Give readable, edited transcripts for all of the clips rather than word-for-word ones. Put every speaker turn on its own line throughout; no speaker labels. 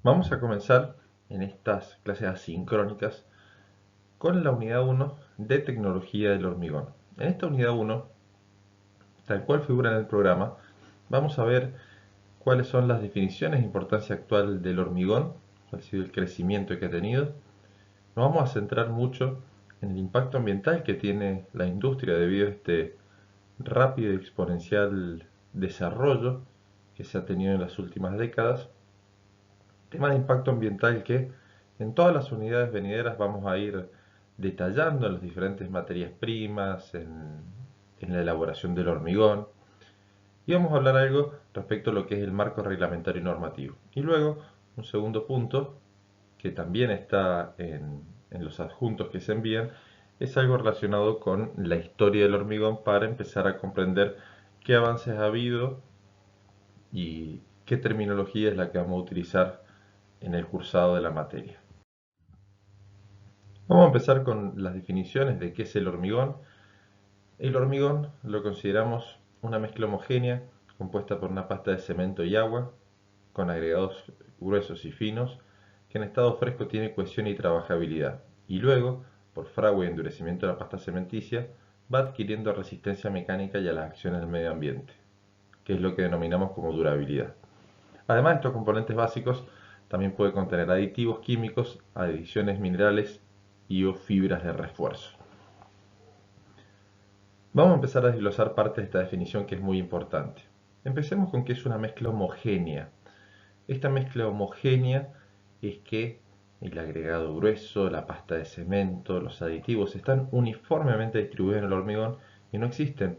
Vamos a comenzar en estas clases asincrónicas con la unidad 1 de tecnología del hormigón. En esta unidad 1, tal cual figura en el programa, vamos a ver cuáles son las definiciones de importancia actual del hormigón, cuál ha sido el crecimiento que ha tenido. Nos vamos a centrar mucho en el impacto ambiental que tiene la industria debido a este rápido y exponencial desarrollo que se ha tenido en las últimas décadas. Tema de impacto ambiental que en todas las unidades venideras vamos a ir detallando en las diferentes materias primas, en la elaboración del hormigón, y vamos a hablar algo respecto a lo que es el marco reglamentario y normativo. Y luego, un segundo punto, que también está en los adjuntos que se envían, es algo relacionado con la historia del hormigón para empezar a comprender qué avances ha habido y qué terminología es la que vamos a utilizar en el cursado de la materia. Vamos a empezar con las definiciones de qué es el hormigón. El hormigón lo consideramos una mezcla homogénea compuesta por una pasta de cemento y agua, con agregados gruesos y finos, que en estado fresco tiene cohesión y trabajabilidad, y luego, por fragua y endurecimiento de la pasta cementicia, va adquiriendo resistencia mecánica y a las acciones del medio ambiente, que es lo que denominamos como durabilidad. Además de estos componentes básicos, también puede contener aditivos químicos, adiciones minerales y o fibras de refuerzo. Vamos a empezar a desglosar parte de esta definición que es muy importante. Empecemos con que es una mezcla homogénea. Esta mezcla homogénea es que el agregado grueso, la pasta de cemento, los aditivos están uniformemente distribuidos en el hormigón y no existen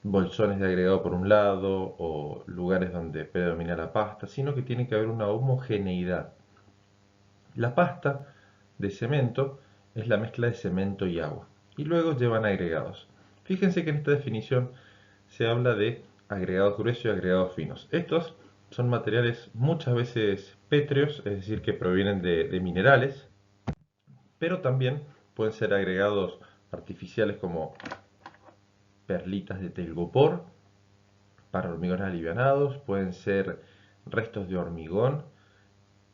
bolsones de agregado por un lado o lugares donde predomina la pasta, sino que tiene que haber una homogeneidad. La pasta de cemento es la mezcla de cemento y agua y luego llevan agregados. Fíjense que en esta definición se habla de agregados gruesos y agregados finos. Estos son materiales muchas veces pétreos, es decir, que provienen de minerales, pero también pueden ser agregados artificiales como perlitas de telgopor para hormigones alivianados, pueden ser restos de hormigón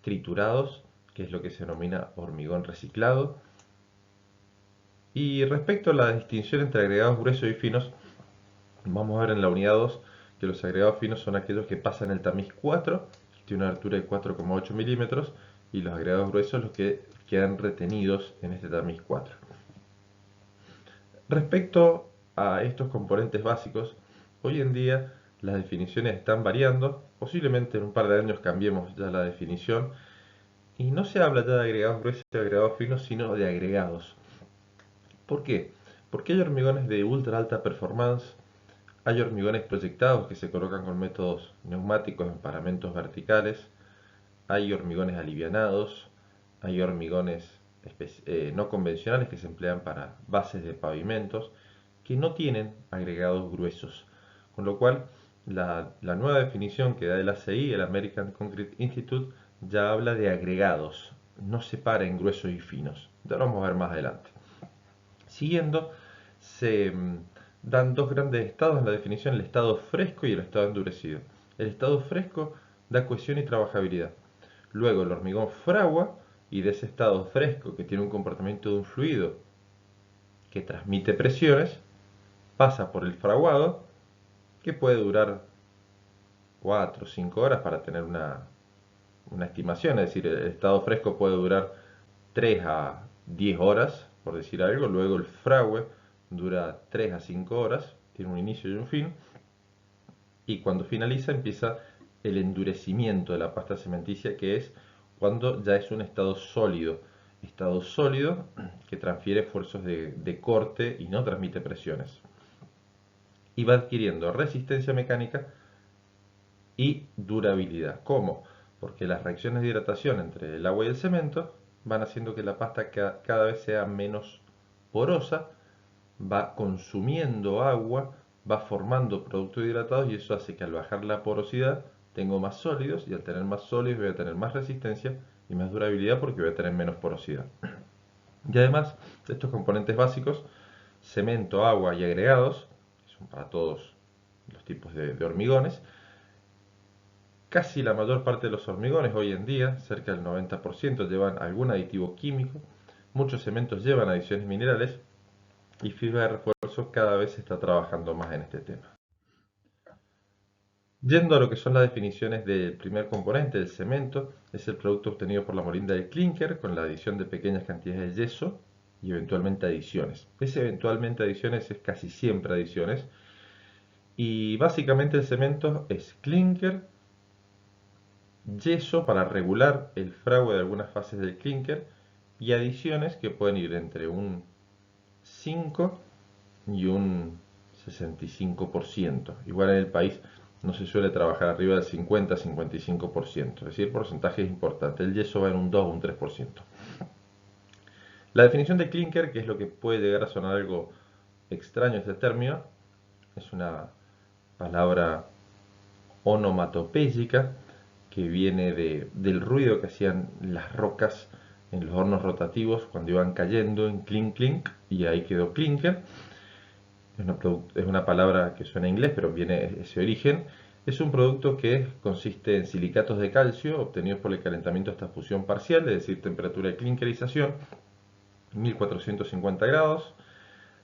triturados, que es lo que se denomina hormigón reciclado. Y respecto a la distinción entre agregados gruesos y finos, vamos a ver en la unidad 2 que los agregados finos son aquellos que pasan el tamiz 4, que tiene una altura de 4,8 milímetros, y los agregados gruesos los que quedan retenidos en este tamiz 4. Respecto a estos componentes básicos, hoy en día las definiciones están variando, posiblemente en un par de años cambiemos ya la definición, y no se habla ya de agregados gruesos y agregados finos, sino de agregados. ¿Por qué? Porque hay hormigones de ultra alta performance, hay hormigones proyectados que se colocan con métodos neumáticos en paramentos verticales, hay hormigones alivianados, hay hormigones no convencionales que se emplean para bases de pavimentos que no tienen agregados gruesos. Con lo cual, la nueva definición que da el ACI, el American Concrete Institute, ya habla de agregados, no separa en gruesos y finos. Ya lo vamos a ver más adelante. Siguiendo, se dan dos grandes estados en la definición, el estado fresco y el estado endurecido. El estado fresco da cohesión y trabajabilidad. Luego el hormigón fragua y de ese estado fresco que tiene un comportamiento de un fluido que transmite presiones, pasa por el fraguado que puede durar 4 o 5 horas para tener una estimación, es decir, el estado fresco puede durar 3 a 10 horas, por decir algo, luego el fragüe dura 3 a 5 horas, tiene un inicio y un fin, y cuando finaliza empieza el endurecimiento de la pasta cementicia, que es cuando ya es un estado sólido que transfiere fuerzas de corte y no transmite presiones. Y va adquiriendo resistencia mecánica y durabilidad. ¿Cómo? Porque las reacciones de hidratación entre el agua y el cemento van haciendo que la pasta cada vez sea menos porosa, va consumiendo agua, va formando productos hidratados y eso hace que al bajar la porosidad tengo más sólidos y al tener más sólidos voy a tener más resistencia y más durabilidad porque voy a tener menos porosidad. Y además de estos componentes básicos, cemento, agua y agregados, que son para todos los tipos de hormigones, Casi la mayor parte de los hormigones hoy en día, cerca del 90%, llevan algún aditivo químico. Muchos cementos llevan adiciones minerales y fibra de refuerzo cada vez se está trabajando más en este tema. Yendo a lo que son las definiciones del primer componente, del cemento, es el producto obtenido por la molinda del clínker con la adición de pequeñas cantidades de yeso y eventualmente adiciones. Ese eventualmente adiciones es casi siempre adiciones. Y básicamente el cemento es clínker, yeso para regular el fragua de algunas fases del clínker y adiciones que pueden ir entre un 5 y un 65%. Igual en el país no se suele trabajar arriba del 50-55%, es decir, porcentaje es importante. El yeso va en un 2 o un 3%. La definición de clínker, que es lo que puede llegar a sonar algo extraño este término, es una palabra onomatopéyica que viene del ruido que hacían las rocas en los hornos rotativos cuando iban cayendo en clink clink y ahí quedó clinker. Es una palabra que suena en inglés pero viene ese origen. Es un producto que consiste en silicatos de calcio obtenidos por el calentamiento hasta fusión parcial, es decir, temperatura de clinkerización 1450 grados,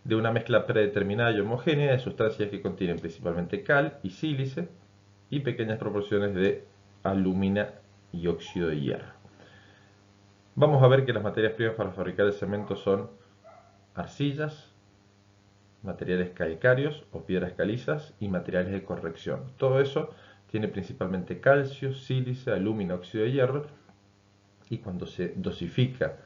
de una mezcla predeterminada y homogénea de sustancias que contienen principalmente cal y sílice y pequeñas proporciones de alúmina y óxido de hierro. Vamos a ver que las materias primas para fabricar el cemento son arcillas, materiales calcáreos o piedras calizas y materiales de corrección. Todo eso tiene principalmente calcio, sílice, alúmina, óxido de hierro, y cuando se dosifica,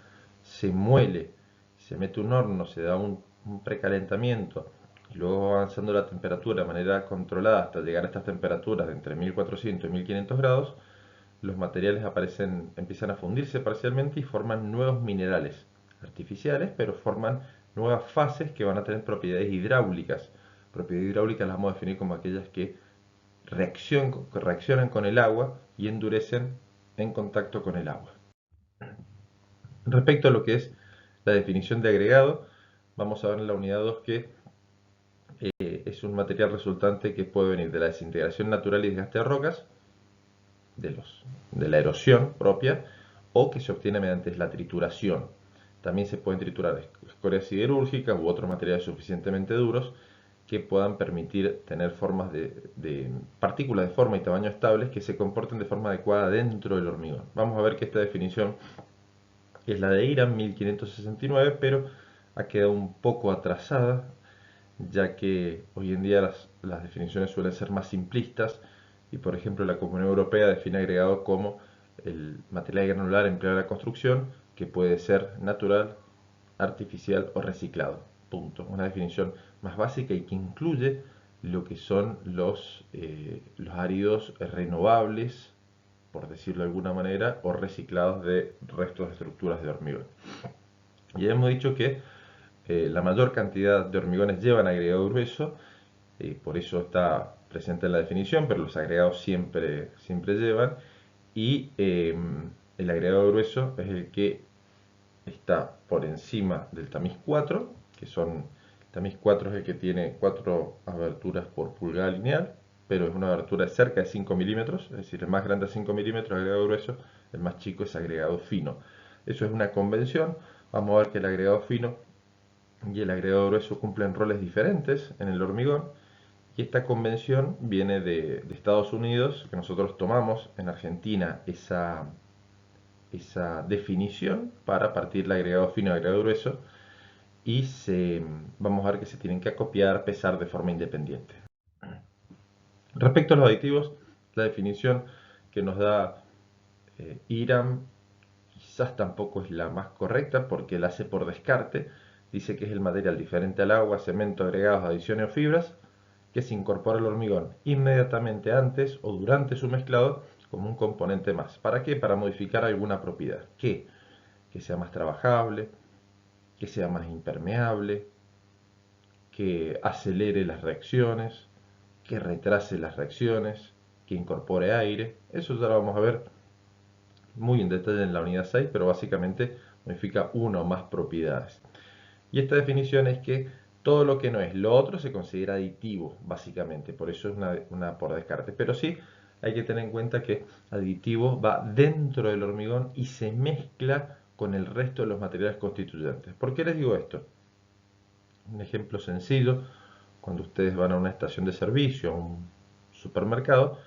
se muele, se mete un horno, se da un precalentamiento y luego va avanzando la temperatura de manera controlada hasta llegar a estas temperaturas de entre 1400 y 1500 grados, los materiales empiezan a fundirse parcialmente y forman nuevos minerales artificiales, pero forman nuevas fases que van a tener propiedades hidráulicas. Propiedades hidráulicas las vamos a definir como aquellas que reaccionan con el agua y endurecen en contacto con el agua. Respecto a lo que es la definición de agregado, vamos a ver en la unidad 2 que es un material resultante que puede venir de la desintegración natural y desgaste de rocas, de la erosión propia, o que se obtiene mediante la trituración. También se pueden triturar escorias siderúrgicas u otros materiales suficientemente duros que puedan permitir tener formas de partículas de forma y tamaño estables que se comporten de forma adecuada dentro del hormigón. Vamos a ver que esta definición es la de IRAM 1569, pero ha quedado un poco atrasada, ya que hoy en día las definiciones suelen ser más simplistas y, por ejemplo, la Comunidad Europea define agregado como el material granular empleado en la construcción que puede ser natural, artificial o reciclado. Punto. Una definición más básica y que incluye lo que son los áridos renovables, por decirlo de alguna manera, o reciclados de restos de estructuras de hormigón. Ya hemos dicho que la mayor cantidad de hormigones llevan agregado grueso, por eso está presente en la definición, pero los agregados siempre llevan, y el agregado grueso es el que está por encima del tamiz 4, que son, el tamiz 4 es el que tiene 4 aberturas por pulgada lineal, pero es una abertura de cerca de 5 milímetros, es decir, el más grande es 5 milímetros agregado grueso, el más chico es agregado fino. Eso es una convención. Vamos a ver que el agregado fino y el agregado grueso cumplen roles diferentes en el hormigón, y esta convención viene de Estados Unidos, que nosotros tomamos en Argentina esa definición para partir el agregado fino y el agregado grueso, y vamos a ver que se tienen que acopiar, pesar de forma independiente. Respecto a los aditivos, la definición que nos da IRAM quizás tampoco es la más correcta porque la hace por descarte. Dice que es el material diferente al agua, cemento, agregados, adiciones o fibras que se incorpora al hormigón inmediatamente antes o durante su mezclado como un componente más. ¿Para qué? Para modificar alguna propiedad. ¿Qué? Que sea más trabajable, que sea más impermeable, que acelere las reacciones, que retrase las reacciones, que incorpore aire. Eso ya lo vamos a ver muy en detalle en la unidad 6, pero básicamente modifica una o más propiedades. Y esta definición es que todo lo que no es lo otro se considera aditivo, básicamente. Por eso es una por descarte. Pero sí, hay que tener en cuenta que aditivo va dentro del hormigón y se mezcla con el resto de los materiales constituyentes. ¿Por qué les digo esto? Un ejemplo sencillo, cuando ustedes van a una estación de servicio, a un supermercado,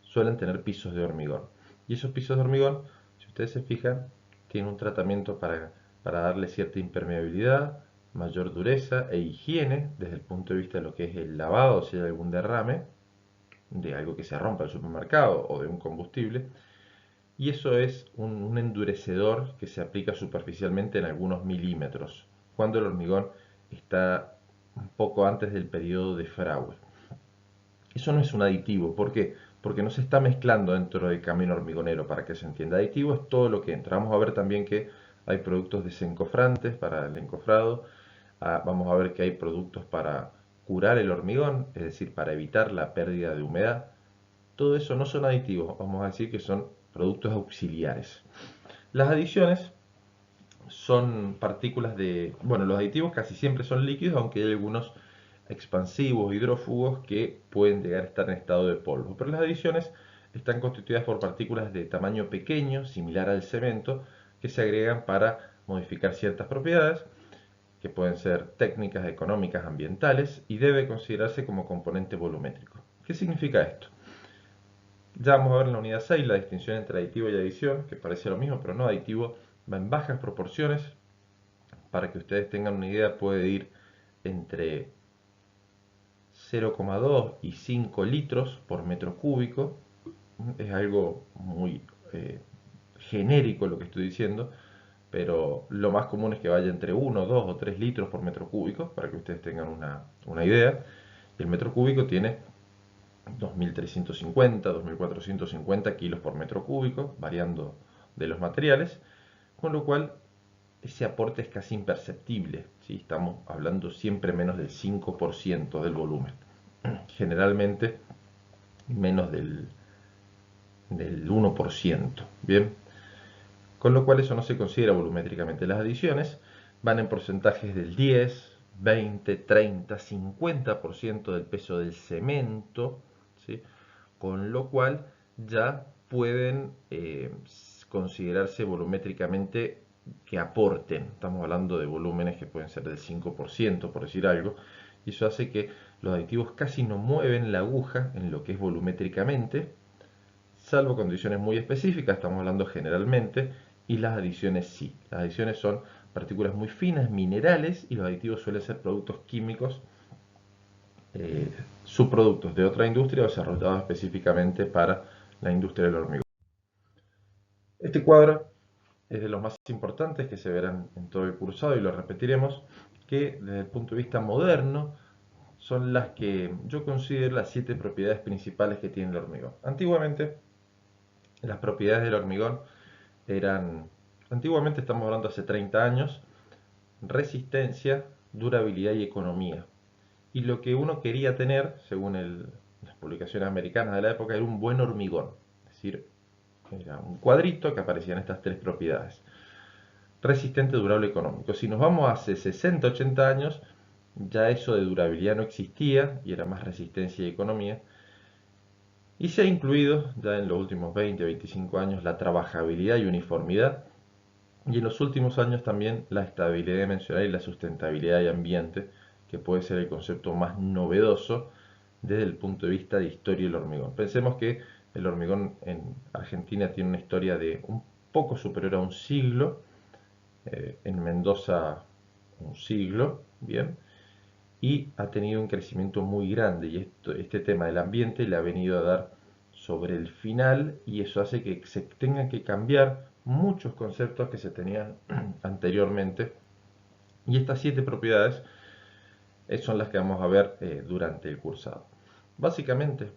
suelen tener pisos de hormigón. Y esos pisos de hormigón, si ustedes se fijan, tienen un tratamiento para darle cierta impermeabilidad, mayor dureza e higiene desde el punto de vista de lo que es el lavado, si hay algún derrame de algo que se rompa en el supermercado o de un combustible. Y eso es un endurecedor que se aplica superficialmente en algunos milímetros, cuando el hormigón está un poco antes del periodo de fragua. Eso no es un aditivo, ¿por qué? Porque no se está mezclando dentro del camino hormigonero, para que se entienda. Aditivo es todo lo que entra. Vamos a ver también que hay productos desencofrantes para el encofrado. Vamos a ver que hay productos para curar el hormigón, es decir, para evitar la pérdida de humedad. Todo eso no son aditivos, vamos a decir que son productos auxiliares. Las adiciones son partículas de... Bueno, los aditivos casi siempre son líquidos, aunque hay algunos expansivos, hidrófugos, que pueden llegar a estar en estado de polvo. Pero las adiciones están constituidas por partículas de tamaño pequeño, similar al cemento, que se agregan para modificar ciertas propiedades, que pueden ser técnicas, económicas, ambientales, y debe considerarse como componente volumétrico. ¿Qué significa esto? Ya vamos a ver en la unidad 6 la distinción entre aditivo y adición, que parece lo mismo, pero no, aditivo va en bajas proporciones. Para que ustedes tengan una idea, puede ir entre 0,2 y 5 litros por metro cúbico. Es algo muy genérico lo que estoy diciendo, pero lo más común es que vaya entre 1, 2 o 3 litros por metro cúbico, para que ustedes tengan una idea. Y el metro cúbico tiene 2.350, 2.450 kilos por metro cúbico, variando de los materiales, con lo cual ese aporte es casi imperceptible, ¿sí? Estamos hablando siempre menos del 5% del volumen, generalmente menos del 1%, ¿bien? Con lo cual eso no se considera volumétricamente. Las adiciones van en porcentajes del 10, 20, 30, 50% del peso del cemento, ¿sí? Con lo cual ya pueden considerarse volumétricamente que aporten. Estamos hablando de volúmenes que pueden ser del 5%, por decir algo, y eso hace que los aditivos casi no mueven la aguja en lo que es volumétricamente, salvo condiciones muy específicas, estamos hablando generalmente, y las adiciones sí. Las adiciones son partículas muy finas, minerales, y los aditivos suelen ser productos químicos, subproductos de otra industria desarrollados específicamente para la industria del hormigón. Este cuadro es de los más importantes que se verán en todo el cursado y lo repetiremos, que desde el punto de vista moderno son las que yo considero las 7 propiedades principales que tiene el hormigón. Antiguamente, las propiedades del hormigón eran, antiguamente estamos hablando hace 30 años, resistencia, durabilidad y economía. Y lo que uno quería tener, según las publicaciones americanas de la época, era un buen hormigón. Es decir, era un cuadrito que aparecían estas 3 propiedades. Resistente, durable, económico. Si nos vamos hace 60, 80 años, ya eso de durabilidad no existía y era más resistencia y economía. Y se ha incluido ya en los últimos 20, 25 años la trabajabilidad y uniformidad. Y en los últimos años también la estabilidad dimensional y la sustentabilidad y ambiente, que puede ser el concepto más novedoso desde el punto de vista de historia del hormigón. Pensemos que el hormigón en Argentina tiene una historia de un poco superior a un siglo, en Mendoza un siglo, bien, y ha tenido un crecimiento muy grande y este tema del ambiente le ha venido a dar sobre el final y eso hace que se tengan que cambiar muchos conceptos que se tenían anteriormente y estas 7 propiedades son las que vamos a ver durante el cursado. Básicamente,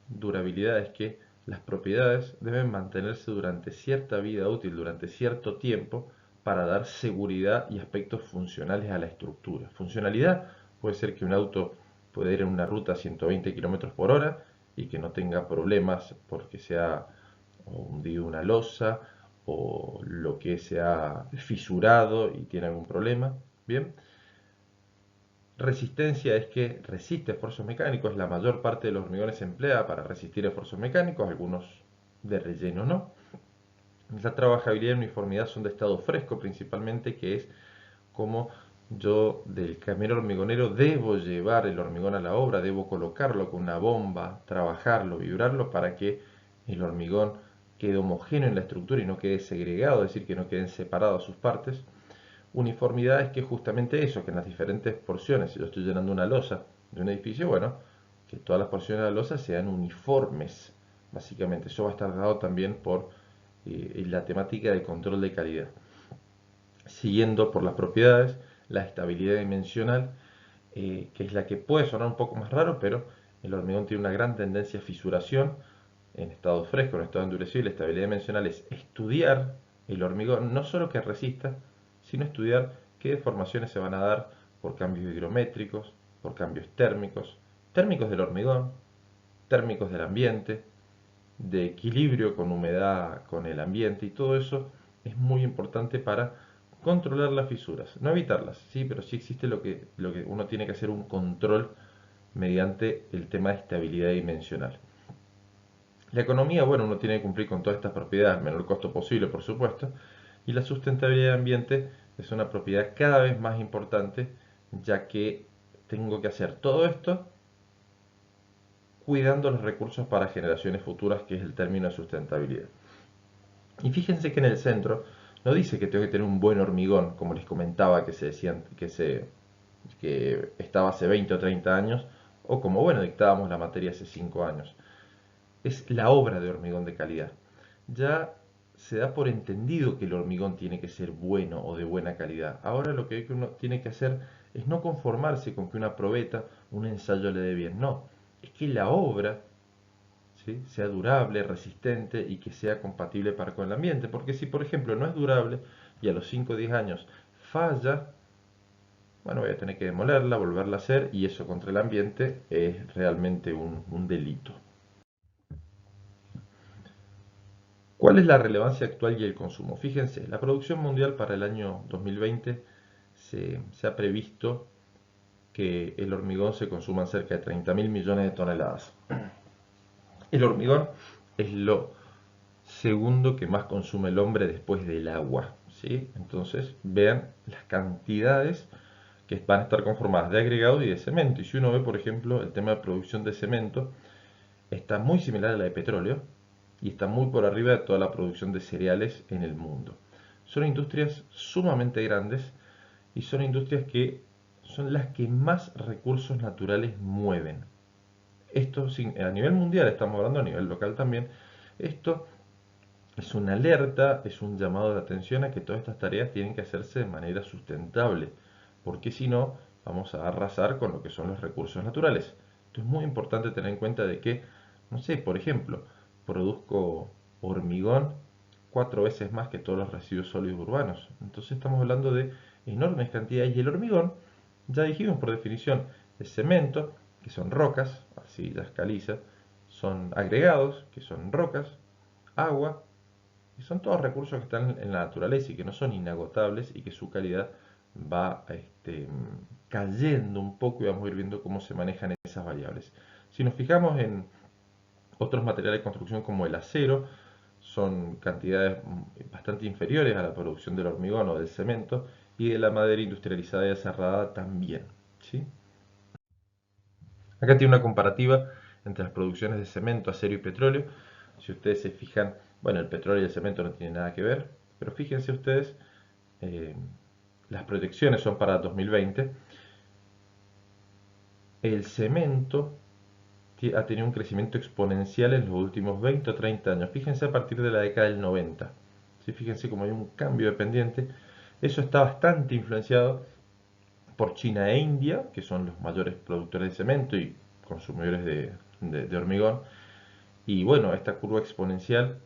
durabilidad es que las propiedades deben mantenerse durante cierta vida útil, durante cierto tiempo, para dar seguridad y aspectos funcionales a la estructura. Funcionalidad puede ser que un auto pueda ir en una ruta a 120 km por hora y que no tenga problemas porque se ha hundido una losa o lo que se ha fisurado y tiene algún problema. Bien, Resistencia es que resiste esfuerzos mecánicos. La mayor parte de los hormigones se emplea para resistir esfuerzos mecánicos, algunos de relleno no. La trabajabilidad y uniformidad son de estado fresco principalmente, que es como yo del camionero hormigonero debo llevar el hormigón a la obra, debo colocarlo con una bomba, trabajarlo, vibrarlo para que el hormigón quede homogéneo en la estructura y no quede segregado, es decir, que no queden separadas sus partes. Uniformidad es que justamente eso, que en las diferentes porciones, si yo estoy llenando una losa de un edificio, bueno, que todas las porciones de la losa sean uniformes, básicamente. Eso va a estar dado también por la temática de control de calidad. Siguiendo por las propiedades, la estabilidad dimensional, que es la que puede sonar un poco más raro, pero el hormigón tiene una gran tendencia a fisuración en estado fresco, en estado endurecido, y la estabilidad dimensional es estudiar el hormigón, no solo que resista, sino estudiar qué deformaciones se van a dar por cambios higrométricos, por cambios térmicos, térmicos del hormigón, térmicos del ambiente, de equilibrio con humedad con el ambiente, y todo eso es muy importante para controlar las fisuras, no evitarlas, sí, pero sí existe lo que uno tiene que hacer un control mediante el tema de estabilidad dimensional. La economía, bueno, uno tiene que cumplir con todas estas propiedades al menor costo posible, por supuesto, y la sustentabilidad del ambiente es una propiedad cada vez más importante, ya que tengo que hacer todo esto cuidando los recursos para generaciones futuras, que es el término de sustentabilidad. Y fíjense que en el centro no dice que tengo que tener un buen hormigón, como les comentaba, que se decían que estaba hace 20 o 30 años, o como bueno, dictábamos la materia hace 5 años. Es la obra de hormigón de calidad. Ya se da por entendido que el hormigón tiene que ser bueno o de buena calidad. Ahora lo que uno tiene que hacer es no conformarse con que una probeta, un ensayo le dé bien. No, es que la obra, ¿sí?, sea durable, resistente y que sea compatible para con el ambiente. Porque si, por ejemplo, no es durable y a los 5 o 10 años falla, bueno, voy a tener que demolerla, volverla a hacer, y eso contra el ambiente es realmente un delito. ¿Cuál es la relevancia actual y el consumo? Fíjense, la producción mundial para el año 2020 se ha previsto que el hormigón se consuma en cerca de 30.000 millones de toneladas. El hormigón es lo segundo que más consume el hombre después del agua, ¿sí? Entonces, vean las cantidades que van a estar conformadas de agregado y de cemento. Y si uno ve, por ejemplo, el tema de producción de cemento, está muy similar a la de petróleo y está muy por arriba de toda la producción de cereales en el mundo. Son industrias sumamente grandes y son industrias que son las que más recursos naturales mueven. Esto a nivel mundial, estamos hablando a nivel local también, esto es una alerta, es un llamado de atención a que todas estas tareas tienen que hacerse de manera sustentable, porque si no, vamos a arrasar con lo que son los recursos naturales. Esto es muy importante tener en cuenta de que, no sé, por ejemplo, produzco hormigón 4 veces más que todos los residuos sólidos urbanos. Entonces estamos hablando de enormes cantidades, y el hormigón, ya dijimos por definición, es cemento, que son rocas, así ya es caliza, son agregados, que son rocas, agua, y son todos recursos que están en la naturaleza y que no son inagotables, y que su calidad va cayendo un poco, y vamos a ir viendo cómo se manejan esas variables. Si nos fijamos en otros materiales de construcción como el acero, son cantidades bastante inferiores a la producción del hormigón o del cemento, y de la madera industrializada y cerrada también, ¿sí? Acá tiene una comparativa entre las producciones de cemento, acero y petróleo. Si ustedes se fijan, bueno, el petróleo y el cemento no tienen nada que ver, pero fíjense ustedes, eh, las proyecciones son para 2020. El cemento ha tenido un crecimiento exponencial en los últimos 20 o 30 años. Fíjense a partir de la década del 90. ¿Sí? Fíjense cómo hay un cambio de pendiente. Eso está bastante influenciado por China e India, que son los mayores productores de cemento y consumidores de hormigón. Y bueno, esta curva exponencial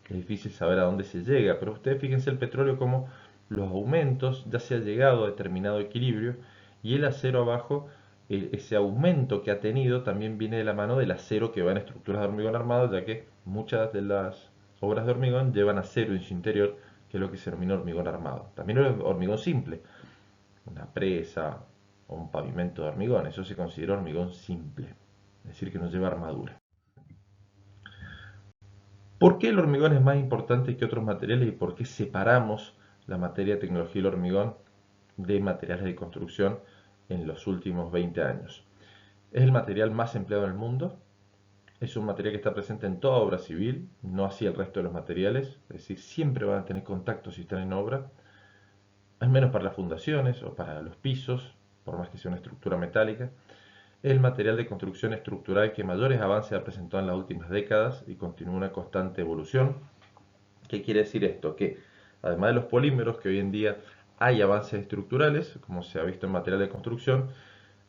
es difícil saber a dónde se llega, pero ustedes fíjense el petróleo como los aumentos ya se ha llegado a determinado equilibrio, y el acero abajo, ese aumento que ha tenido también viene de la mano del acero que va en estructuras de hormigón armado, ya que muchas de las obras de hormigón llevan acero en su interior, que es lo que se denomina hormigón armado. También el hormigón simple, una presa, o un pavimento de hormigón. Eso se considera hormigón simple, es decir, que no lleva armadura. ¿Por qué el hormigón es más importante que otros materiales y por qué separamos la materia, tecnología y el hormigón de materiales de construcción en los últimos 20 años? Es el material más empleado en el mundo, es un material que está presente en toda obra civil, no así el resto de los materiales, es decir, siempre van a tener contacto si están en obra, al menos para las fundaciones o para los pisos, por más que sea una estructura metálica. Es el material de construcción estructural que mayores avances ha presentado en las últimas décadas y continúa una constante evolución. ¿Qué quiere decir esto? Que además de los polímeros, que hoy en día hay avances estructurales, como se ha visto en material de construcción,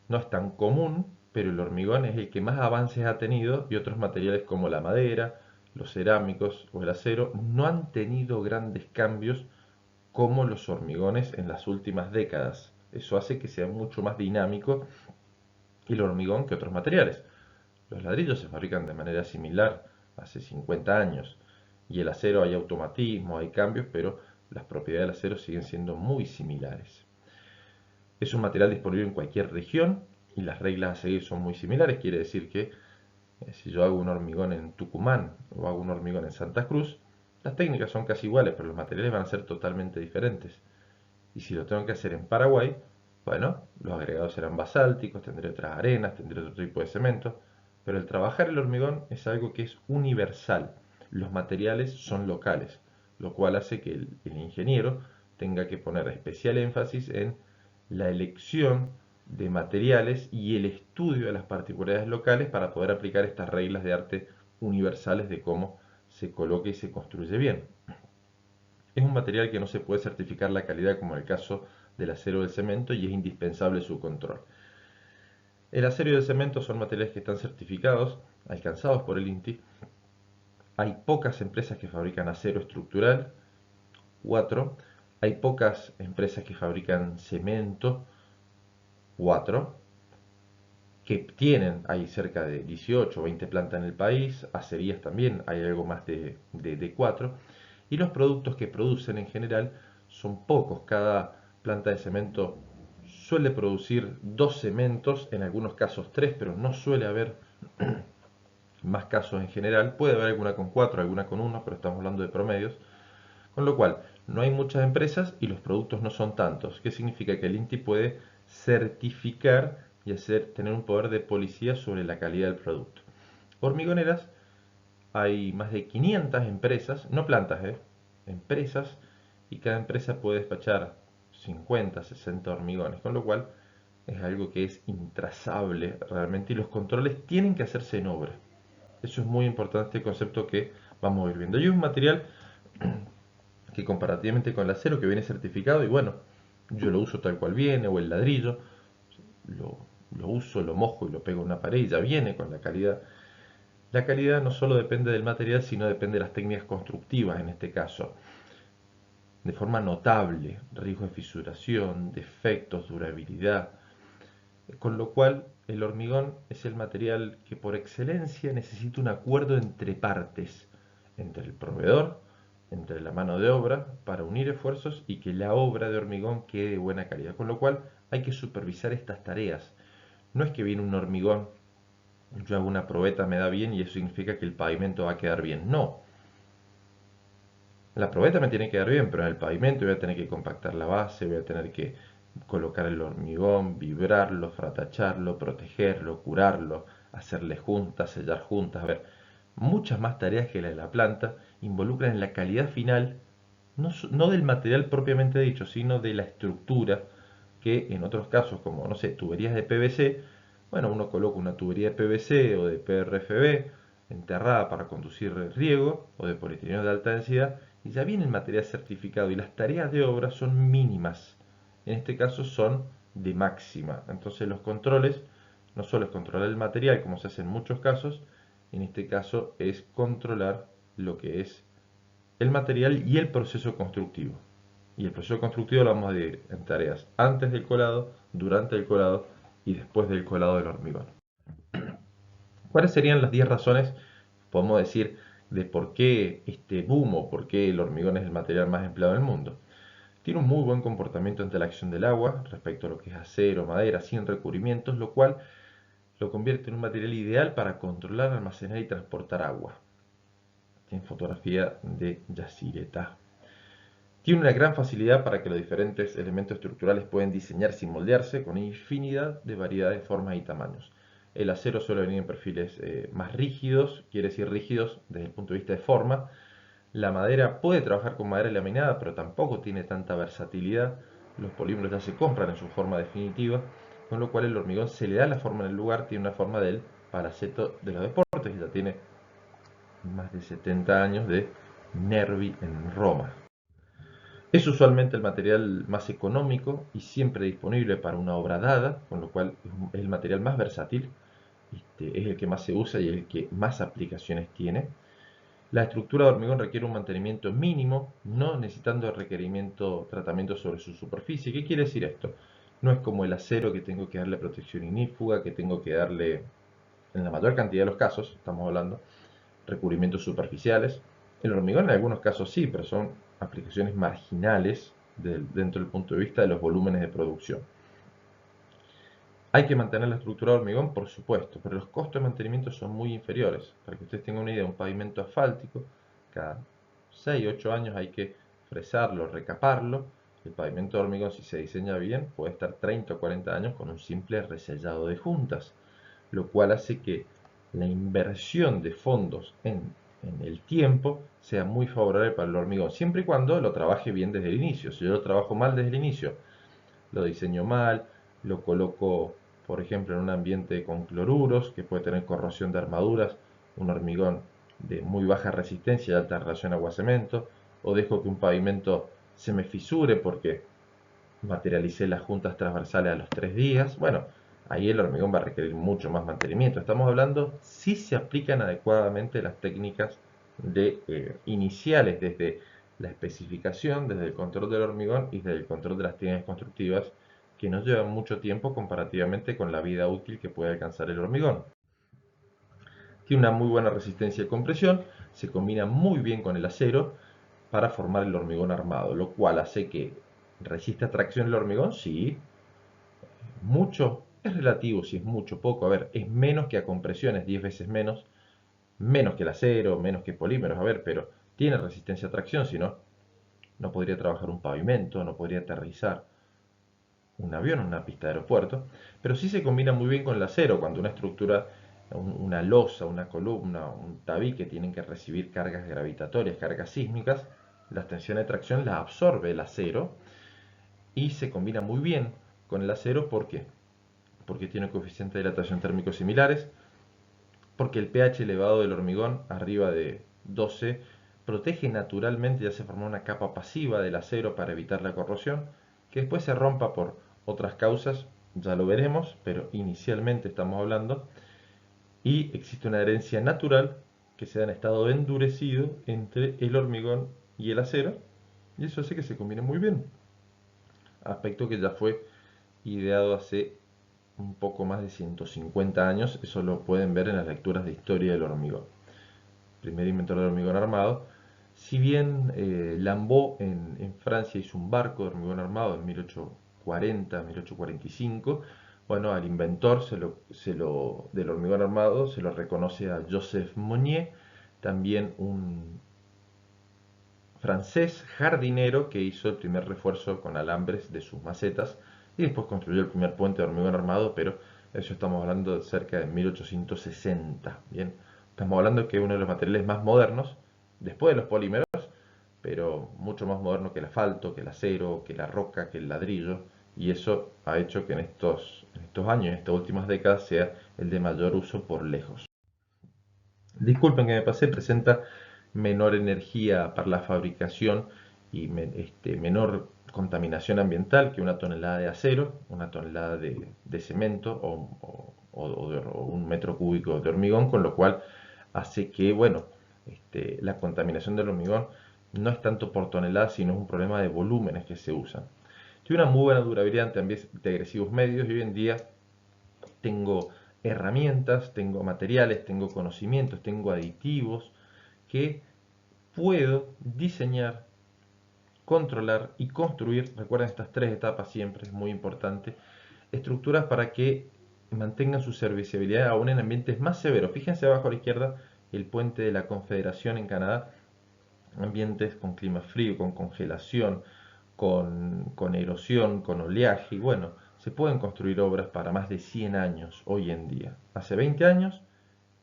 no es tan común, pero el hormigón es el que más avances ha tenido y otros materiales como la madera, los cerámicos o el acero no han tenido grandes cambios como los hormigones en las últimas décadas. Eso hace que sea mucho más dinámico el hormigón que otros materiales. Los ladrillos se fabrican de manera similar hace 50 años y el acero hay automatismo, hay cambios, pero las propiedades del acero siguen siendo muy similares. Es un material disponible en cualquier región y las reglas a seguir son muy similares. Quiere decir que si yo hago un hormigón en Tucumán o hago un hormigón en Santa Cruz, las técnicas son casi iguales, pero los materiales van a ser totalmente diferentes. Y si lo tengo que hacer en Paraguay, bueno, los agregados serán basálticos, tendré otras arenas, tendré otro tipo de cemento, pero el trabajar el hormigón es algo que es universal. Los materiales son locales, lo cual hace que el ingeniero tenga que poner especial énfasis en la elección de materiales y el estudio de las particularidades locales para poder aplicar estas reglas de arte universales de cómo se coloca y se construye bien. Es un material que no se puede certificar la calidad como en el caso del acero o del cemento y es indispensable su control. El acero y el cemento son materiales que están certificados, alcanzados por el INTI. Hay pocas empresas que fabrican acero estructural, 4. Hay pocas empresas que fabrican cemento, 4. Que tienen, hay cerca de 18 o 20 plantas en el país, acerías también, hay algo más de 4. Y los productos que producen en general son pocos. Cada planta de cemento suele producir 2 cementos, en algunos casos 3, pero no suele haber más casos en general. Puede haber alguna con 4, alguna con 1, pero estamos hablando de promedios. Con lo cual, no hay muchas empresas y los productos no son tantos. ¿Qué significa? Que el INTI puede certificar y tener un poder de policía sobre la calidad del producto. Hormigoneras, hay más de 500 empresas, no plantas, empresas, y cada empresa puede despachar 50, 60 hormigones, con lo cual es algo que es intrazable realmente y los controles tienen que hacerse en obra. Eso es muy importante, este concepto que vamos a ir viendo. Y es un material que comparativamente con el acero que viene certificado, y bueno, yo lo uso tal cual viene, o el ladrillo, lo, lo uso, lo mojo y lo pego en una pared y ya viene con la calidad. La calidad no solo depende del material, sino depende de las técnicas constructivas en este caso. De forma notable, riesgo de fisuración, defectos, durabilidad. Con lo cual, el hormigón es el material que por excelencia necesita un acuerdo entre partes, entre el proveedor, entre la mano de obra, para unir esfuerzos y que la obra de hormigón quede de buena calidad. Con lo cual, hay que supervisar estas tareas. No es que viene un hormigón, yo hago una probeta, me da bien y eso significa que el pavimento va a quedar bien. No. La probeta me tiene que dar bien, pero en el pavimento voy a tener que compactar la base, voy a tener que colocar el hormigón, vibrarlo, fratacharlo, protegerlo, curarlo, hacerle juntas, sellar juntas. A ver, muchas más tareas que la de la planta involucran en la calidad final, no del material propiamente dicho, sino de la estructura, que en otros casos, como, no sé, tuberías de PVC, bueno, uno coloca una tubería de PVC o de PRFB enterrada para conducir riego o de polietileno de alta densidad y ya viene el material certificado y las tareas de obra son mínimas. En este caso son de máxima. Entonces los controles no solo es controlar el material como se hace en muchos casos, en este caso es controlar lo que es el material y el proceso constructivo. Y el proceso constructivo lo vamos a dividir en tareas antes del colado, durante el colado y después del colado del hormigón. ¿Cuáles serían las 10 razones, podemos decir, de por qué este boom o por qué el hormigón es el material más empleado en el mundo? Tiene un muy buen comportamiento ante la acción del agua respecto a lo que es acero, madera, sin recubrimientos, lo cual lo convierte en un material ideal para controlar, almacenar y transportar agua. Tiene fotografía de Yacireta. Tiene una gran facilidad para que los diferentes elementos estructurales pueden diseñarse y moldearse con infinidad de variedades, formas y tamaños. El acero suele venir en perfiles más rígidos, quiere decir rígidos desde el punto de vista de forma. La madera puede trabajar con madera laminada, pero tampoco tiene tanta versatilidad. Los polímeros ya se compran en su forma definitiva, con lo cual el hormigón se le da la forma en el lugar, tiene una forma del Palaceto de los deportes, que ya tiene más de 70 años de Nervi en Roma. Es usualmente el material más económico y siempre disponible para una obra dada, con lo cual es el material más versátil, es el que más se usa y el que más aplicaciones tiene. La estructura de hormigón requiere un mantenimiento mínimo, no necesitando tratamiento sobre su superficie. ¿Qué quiere decir esto? No es como el acero que tengo que darle protección ignífuga, que tengo que darle, en la mayor cantidad de los casos, estamos hablando, recubrimientos superficiales. El hormigón en algunos casos sí, pero son aplicaciones marginales dentro del punto de vista de los volúmenes de producción. Hay que mantener la estructura de hormigón, por supuesto, pero los costos de mantenimiento son muy inferiores. Para que ustedes tengan una idea, un pavimento asfáltico, cada 6-8 años hay que fresarlo, recaparlo. El pavimento de hormigón, si se diseña bien, puede estar 30 o 40 años con un simple resellado de juntas, lo cual hace que la inversión de fondos en el tiempo sea muy favorable para el hormigón, siempre y cuando lo trabaje bien desde el inicio. Si yo lo trabajo mal desde el inicio, lo diseño mal, lo coloco, por ejemplo, en un ambiente con cloruros, que puede tener corrosión de armaduras, un hormigón de muy baja resistencia y alta relación agua-cemento, o dejo que un pavimento se me fisure porque materialicé las juntas transversales a los 3 días. Bueno, ahí el hormigón va a requerir mucho más mantenimiento. Estamos hablando si se aplican adecuadamente las técnicas iniciales desde la especificación, desde el control del hormigón y desde el control de las técnicas constructivas, que no llevan mucho tiempo comparativamente con la vida útil que puede alcanzar el hormigón. Tiene una muy buena resistencia de compresión, se combina muy bien con el acero para formar el hormigón armado, lo cual hace que resista tracción el hormigón, sí. Mucho es relativo, si es mucho, poco. A ver, es menos que a compresión, es 10 veces menos que el acero, menos que polímeros, a ver, pero tiene resistencia a tracción, si no, no podría trabajar un pavimento, no podría aterrizar un avión en una pista de aeropuerto, pero sí se combina muy bien con el acero, cuando una estructura, una losa, una columna, un tabique tienen que recibir cargas gravitatorias, cargas sísmicas, la tensión de tracción la absorbe el acero y se combina muy bien con el acero. ¿Por qué? Porque tiene coeficientes de dilatación térmicos similares, porque el pH elevado del hormigón, arriba de 12, protege naturalmente, ya se formó una capa pasiva del acero para evitar la corrosión, que después se rompa por otras causas, ya lo veremos, pero inicialmente estamos hablando, y existe una herencia natural que se da en estado endurecido entre el hormigón y el acero, y eso hace que se combine muy bien, aspecto que ya fue ideado hace un poco más de 150 años. Eso lo pueden ver en las lecturas de historia del hormigón. Primer inventor del hormigón armado. Si bien Lambeau en Francia hizo un barco de hormigón armado en 1840, 1845, bueno, al inventor del hormigón armado se lo reconoce a Joseph Monnier, también un francés jardinero que hizo el primer refuerzo con alambres de sus macetas y después construyó el primer puente de hormigón armado, pero eso estamos hablando de cerca de 1860. Bien, estamos hablando que es uno de los materiales más modernos, después de los polímeros, pero mucho más moderno que el asfalto, que el acero, que la roca, que el ladrillo, y eso ha hecho que en estos años, en estas últimas décadas, sea el de mayor uso por lejos. Disculpen que me pasé, presenta menor energía para la fabricación y menor contaminación ambiental que una tonelada de acero, una tonelada de cemento o un metro cúbico de hormigón, con lo cual hace que, bueno, la contaminación del hormigón no es tanto por tonelada, sino es un problema de volúmenes que se usan. Tiene una muy buena durabilidad ante ambientes de agresivos medios y hoy en día tengo herramientas, tengo materiales, tengo conocimientos, tengo aditivos que puedo diseñar controlar y construir, recuerden estas tres etapas siempre, es muy importante, estructuras para que mantengan su serviciabilidad aún en ambientes más severos. Fíjense abajo a la izquierda el puente de la Confederación en Canadá, ambientes con clima frío, con congelación, con erosión, con oleaje, y bueno, se pueden construir obras para más de 100 años hoy en día. Hace 20 años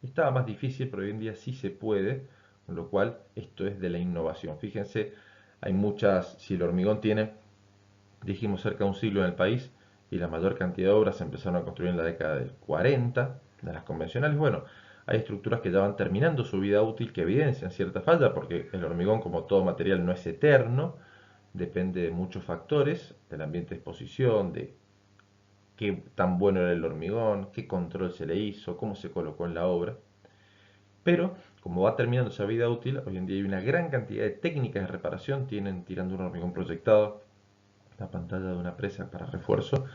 estaba más difícil, pero hoy en día sí se puede, con lo cual esto es de la innovación. Fíjense, hay muchas, si el hormigón tiene, dijimos, cerca de un siglo en el país, y la mayor cantidad de obras se empezaron a construir en la década del 40, de las convencionales, bueno, hay estructuras que ya van terminando su vida útil que evidencian cierta falla, porque el hormigón, como todo material, no es eterno, depende de muchos factores, del ambiente de exposición, de qué tan bueno era el hormigón, qué control se le hizo, cómo se colocó en la obra. Pero, como va terminando esa vida útil, hoy en día hay una gran cantidad de técnicas de reparación, tienen tirando un hormigón proyectado, la pantalla de una presa para refuerzo,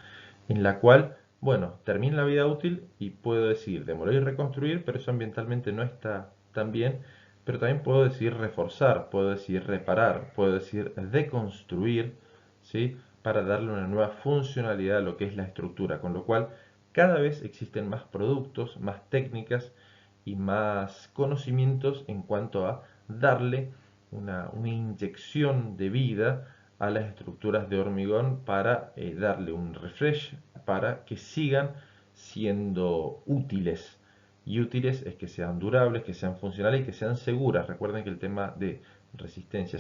en la cual, bueno, termina la vida útil y puedo decir demoler y reconstruir, pero eso ambientalmente no está tan bien. Pero también puedo decir reforzar, puedo decir reparar, puedo decir deconstruir, ¿sí? Para darle una nueva funcionalidad a lo que es la estructura, con lo cual cada vez existen más productos, más técnicas y más conocimientos en cuanto a darle una inyección de vida a las estructuras de hormigón para darle un refresh para que sigan siendo útiles. Y útiles es que sean durables, que sean funcionales y que sean seguras. Recuerden que el tema de resistencia,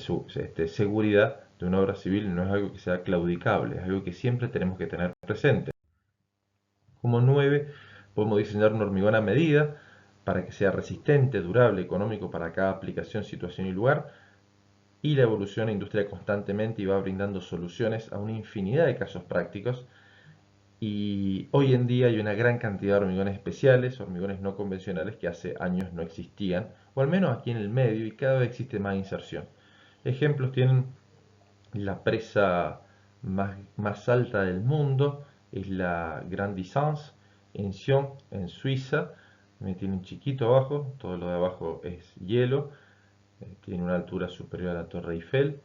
seguridad de una obra civil no es algo que sea claudicable, es algo que siempre tenemos que tener presente. Como 9, podemos diseñar un hormigón a medida para que sea resistente, durable, económico para cada aplicación, situación y lugar. Y la evolución de la industria constantemente y va brindando soluciones a una infinidad de casos prácticos. Y hoy en día hay una gran cantidad de hormigones especiales, hormigones no convencionales que hace años no existían, o al menos aquí en el medio, y cada vez existe más inserción. Ejemplos tienen la presa más alta del mundo, es la Grand Distance en Sion, en Suiza. Me tiene un chiquito abajo, todo lo de abajo es hielo, tiene una altura superior a la Torre Eiffel.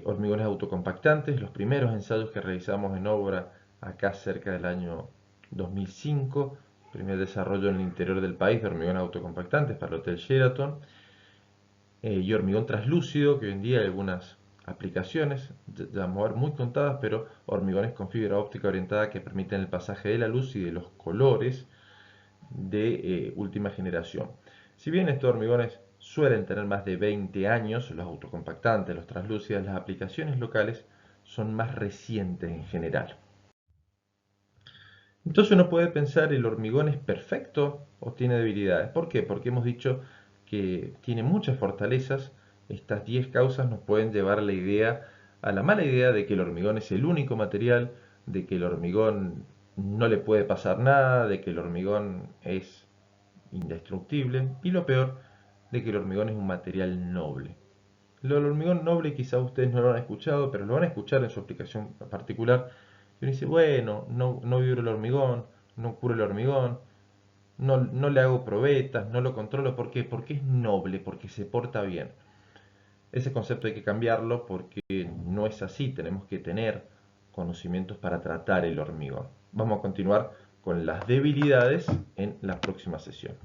Hormigones autocompactantes, los primeros ensayos que realizamos en obra acá cerca del año 2005, primer desarrollo en el interior del país de hormigones autocompactantes para el Hotel Sheraton, y hormigón translúcido, que hoy en día hay algunas aplicaciones, ya muy contadas, pero hormigones con fibra óptica orientada que permiten el pasaje de la luz y de los colores de última generación. Si bien estos hormigones suelen tener más de 20 años, los autocompactantes, los translúcidos, las aplicaciones locales son más recientes en general. Entonces uno puede pensar, ¿el hormigón es perfecto o tiene debilidades? ¿Por qué? Porque hemos dicho que tiene muchas fortalezas. Estas 10 causas nos pueden llevar a la mala idea de que el hormigón es el único material, de que el hormigón no le puede pasar nada, de que el hormigón es indestructible y lo peor, de que el hormigón es un material noble. Lo del hormigón noble quizás ustedes no lo han escuchado, pero lo van a escuchar en su aplicación particular. Y uno dice, bueno, no vibro el hormigón, no curo el hormigón, no le hago probetas, no lo controlo. ¿Por qué? Porque es noble, porque se porta bien. Ese concepto hay que cambiarlo porque no es así. Tenemos que tener conocimientos para tratar el hormigón. Vamos a continuar con las debilidades en la próxima sesión.